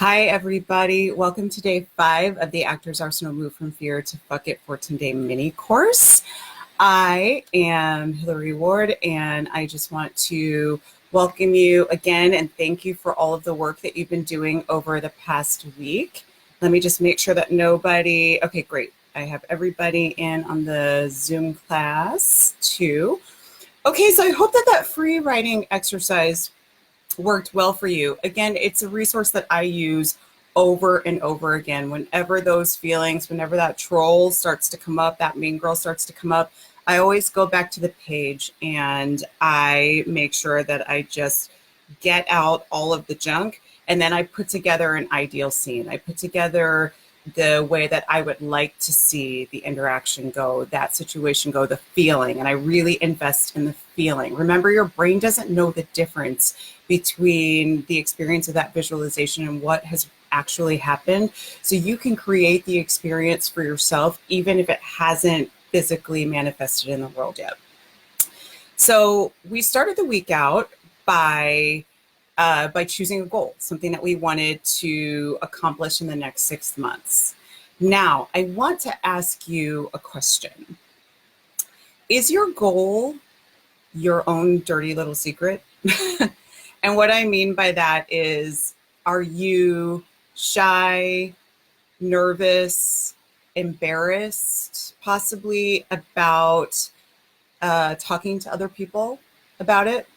Hi, everybody. Welcome to day 5 of the Actors Arsenal Move from Fear to Fuck It 14-day mini course. I am Hillary Ward, and I just want to welcome you again and thank you for all of the work that you've been doing over the past week. Let me just make sure that nobody, okay, great. I have everybody in on the Zoom class too. Okay, so I hope that free writing exercise worked well for you. Again, it's a resource that I use over and over again. Whenever those feelings, whenever that troll starts to come up, that mean girl starts to come up, I always go back to the page and I make sure that I just get out all of the junk, and then I put together an ideal scene. I put together the way that I would like to see the interaction go, that situation go, the feeling, and I really invest in the feeling. Remember, your brain doesn't know the difference between the experience of that visualization and what has actually happened. So you can create the experience for yourself, even if it hasn't physically manifested in the world yet. So we started the week out by choosing a goal, something that we wanted to accomplish in the next 6 months. Now, I want to ask you a question. Is your goal your own dirty little secret? And what I mean by that is, are you shy, nervous, embarrassed, possibly about talking to other people about it?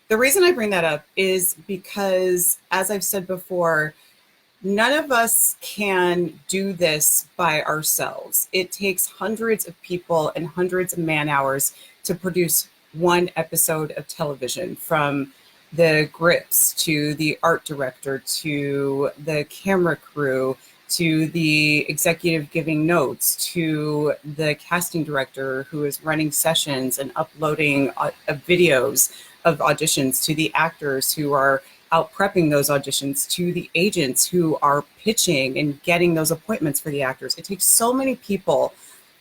The reason I bring that up is because, as I've said before, none of us can do this by ourselves. It takes hundreds of people and hundreds of man hours to produce one episode of television, from the grips to the art director to the camera crew to the executive giving notes to the casting director who is running sessions and uploading videos of auditions, to the actors who are out prepping those auditions, to the agents who are pitching and getting those appointments for the actors. It takes so many people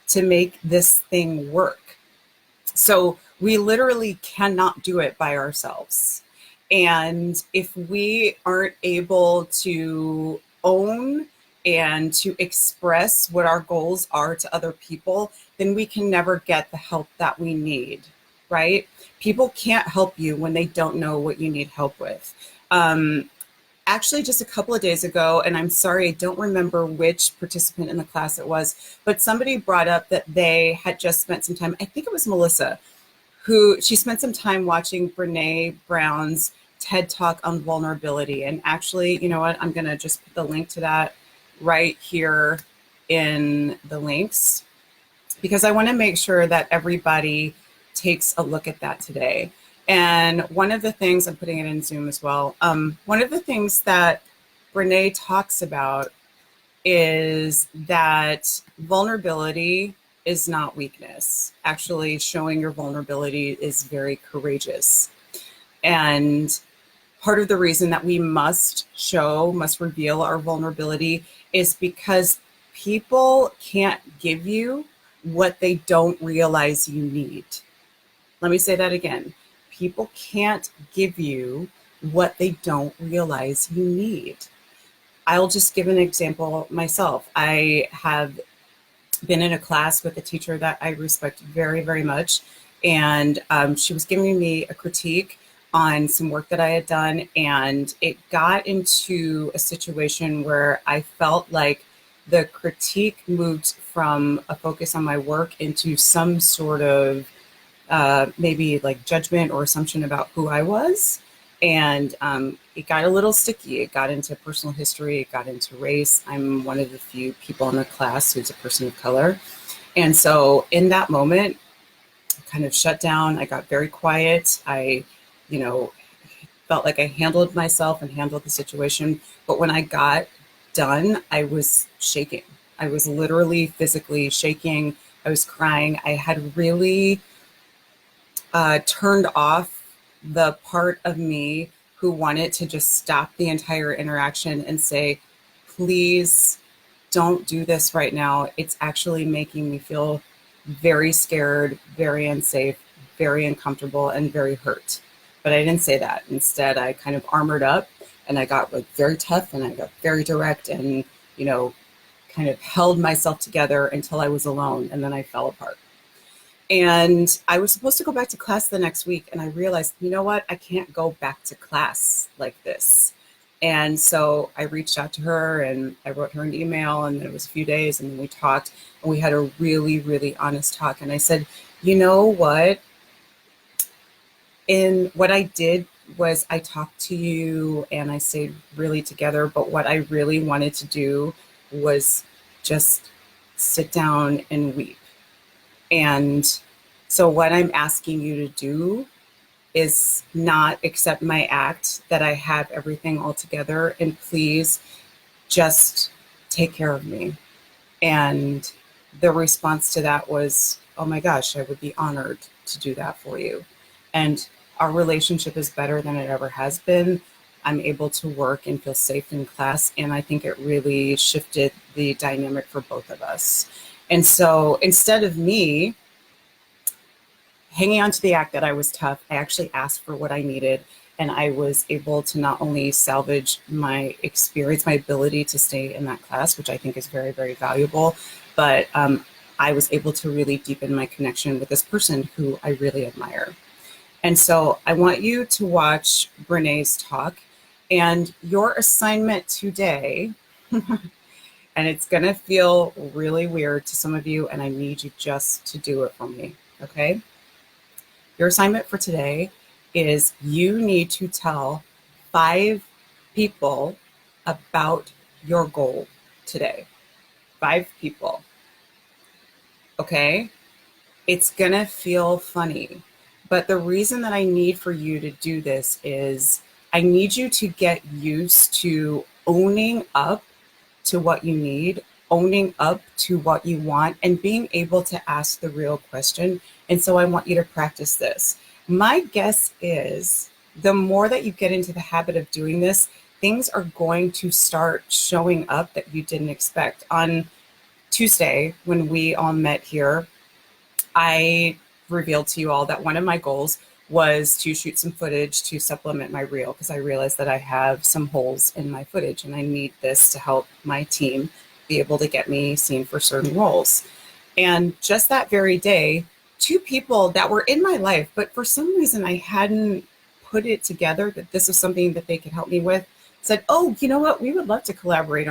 to make this thing work. So we literally cannot do it by ourselves. And if we aren't able to own and to express what our goals are to other people, then we can never get the help that we need, right? People can't help you when they don't know what you need help with. Actually, just a couple of days ago, and I'm sorry, I don't remember which participant in the class it was, but somebody brought up that they had just spent some time, I think it was Melissa, she spent some time watching Brene Brown's TED Talk on vulnerability. And actually, you know what, I'm gonna just put the link to that right here in the links, because I wanna make sure that everybody takes a look at that today. And one of the things, I'm putting it in Zoom as well, one of the things that Brene talks about is that vulnerability is not weakness. Actually, showing your vulnerability is very courageous. And part of the reason that we must reveal our vulnerability is because people can't give you what they don't realize you need. Let me say that again. People can't give you what they don't realize you need. I'll just give an example myself. I have been in a class with a teacher that I respect very, very much. And she was giving me a critique on some work that I had done. And it got into a situation where I felt like the critique moved from a focus on my work into some sort of maybe like judgment or assumption about who I was. And it got a little sticky. It got into personal history. It got into race. I'm one of the few people in the class who's a person of color. And so in that moment, I kind of shut down. I got very quiet. I, felt like I handled myself and handled the situation. But when I got done, I was shaking. I was literally physically shaking. I was crying. I had really turned off the part of me who wanted to just stop the entire interaction and say, please don't do this right now. It's actually making me feel very scared, very unsafe, very uncomfortable, and very hurt. But I didn't say that. Instead, I kind of armored up And I got like very tough and I got very direct and, you know, kind of held myself together until I was alone, and then I fell apart. And I was supposed to go back to class the next week, and I realized, you know what? I can't go back to class like this. And so I reached out to her and I wrote her an email, and it was a few days, and then we talked and we had a really, really honest talk. And I said, you know what? And what I did was I talked to you and I stayed really together. But what I really wanted to do was just sit down and weep. And so what I'm asking you to do is not accept my act that I have everything all together, and please just take care of me. And the response to that was, oh my gosh, I would be honored to do that for you. And our relationship is better than it ever has been. I'm able to work and feel safe in class. And I think it really shifted the dynamic for both of us. And so instead of me hanging on to the act that I was tough, I actually asked for what I needed. And I was able to not only salvage my experience, my ability to stay in that class, which I think is very, very valuable, but I was able to really deepen my connection with this person who I really admire. And so I want you to watch Brené's talk, and your assignment today, and it's going to feel really weird to some of you, and I need you just to do it for me, okay? Your assignment for today is you need to tell 5 people about your goal today. 5 people, okay? It's going to feel funny. But the reason that I need for you to do this is I need you to get used to owning up to what you need, owning up to what you want, and being able to ask the real question. And so I want you to practice this. My guess is the more that you get into the habit of doing this, things are going to start showing up that you didn't expect. On Tuesday, when we all met here, I revealed to you all that one of my goals was to shoot some footage to supplement my reel, because I realized that I have some holes in my footage and I need this to help my team be able to get me seen for certain roles. And just that very day, 2 people that were in my life, but for some reason I hadn't put it together that this was something that they could help me with, said, oh, you know what, we would love to collaborate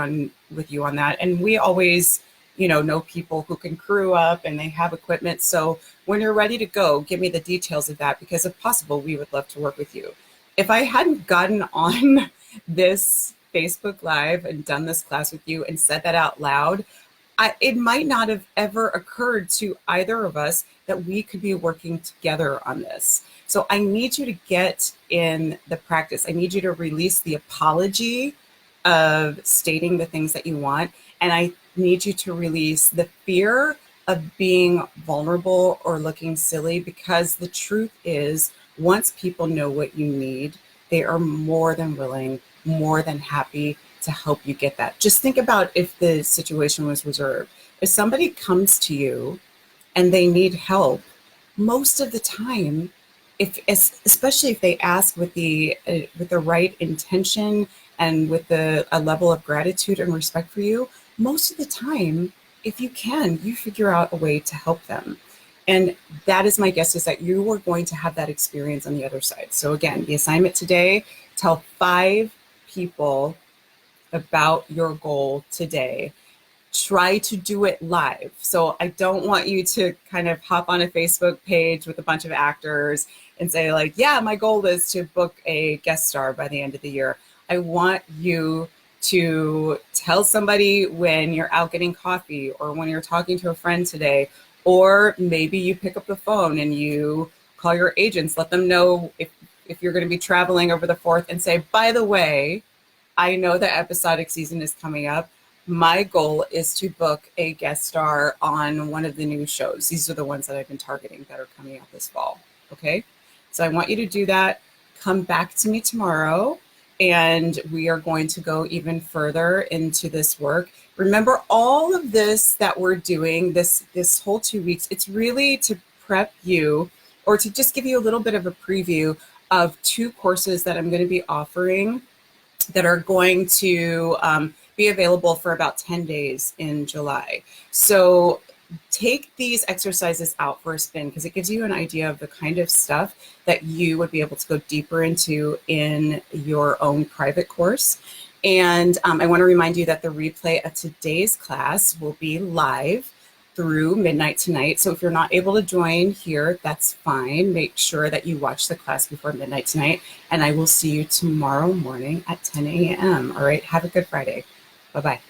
with you on that. And we always know people who can crew up and they have equipment. So when you're ready to go, give me the details of that, because if possible, we would love to work with you. If I hadn't gotten on this Facebook Live and done this class with you and said that out loud, it might not have ever occurred to either of us that we could be working together on this. So I need you to get in the practice. I need you to release the apology of stating the things that you want. And I need you to release the fear of being vulnerable or looking silly, because the truth is, once people know what you need, they are more than willing, more than happy to help you get that. Just think about if the situation was reserved. If somebody comes to you and they need help, most of the time, especially if they ask with the right intention and with a level of gratitude and respect for you, most of the time, if you can, you figure out a way to help them. And that is my guess, is that you are going to have that experience on the other side. So again, the assignment today, tell 5 people about your goal today. Try to do it live. So I don't want you to kind of hop on a Facebook page with a bunch of actors and say like, yeah, my goal is to book a guest star by the end of the year. I want you to tell somebody when you're out getting coffee, or when you're talking to a friend today, or maybe you pick up the phone and you call your agents, let them know if you're going to be traveling over the 4th, and say, by the way, I know the episodic season is coming up. My goal is to book a guest star on one of the new shows. These are the ones that I've been targeting that are coming out this fall. Okay. So I want you to do that. Come back to me tomorrow, and we are going to go even further into this work. Remember, all of this that we're doing, this whole 2 weeks, it's really to prep you, or to just give you a little bit of a preview of 2 courses that I'm going to be offering that are going to be available for about 10 days in July. So take these exercises out for a spin because it gives you an idea of the kind of stuff that you would be able to go deeper into in your own private course. And I want to remind you that the replay of today's class will be live through midnight tonight. So if you're not able to join here, that's fine. Make sure that you watch the class before midnight tonight. And I will see you tomorrow morning at 10 a.m. All right. Have a good Friday. Bye-bye.